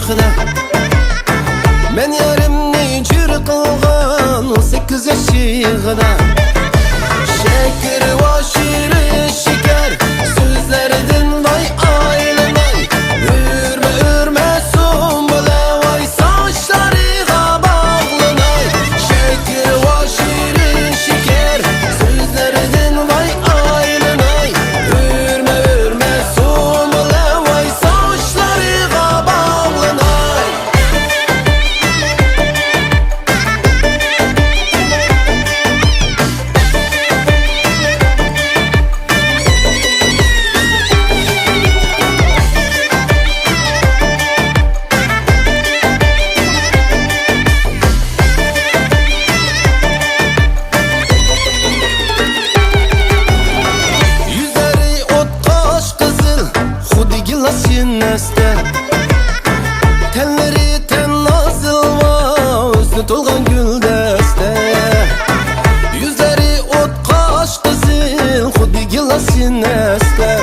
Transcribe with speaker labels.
Speaker 1: şıkıda. Men yarimni jür qilgan 18 yaşıg'ida. Şeker va şirin şeker so'zlaridan vay aylanay. Urma urma so'mbala vay sochlariga bog'lanay. Şeker va şirin şeker so'zlaridan vay aylanay. Urma urma so'mbala vay sochlariga bog'lanay. Tenleri ten nazıl va özlü tolgan gül deste. Yüzleri ot kaş kızıl xuddi gilasin este.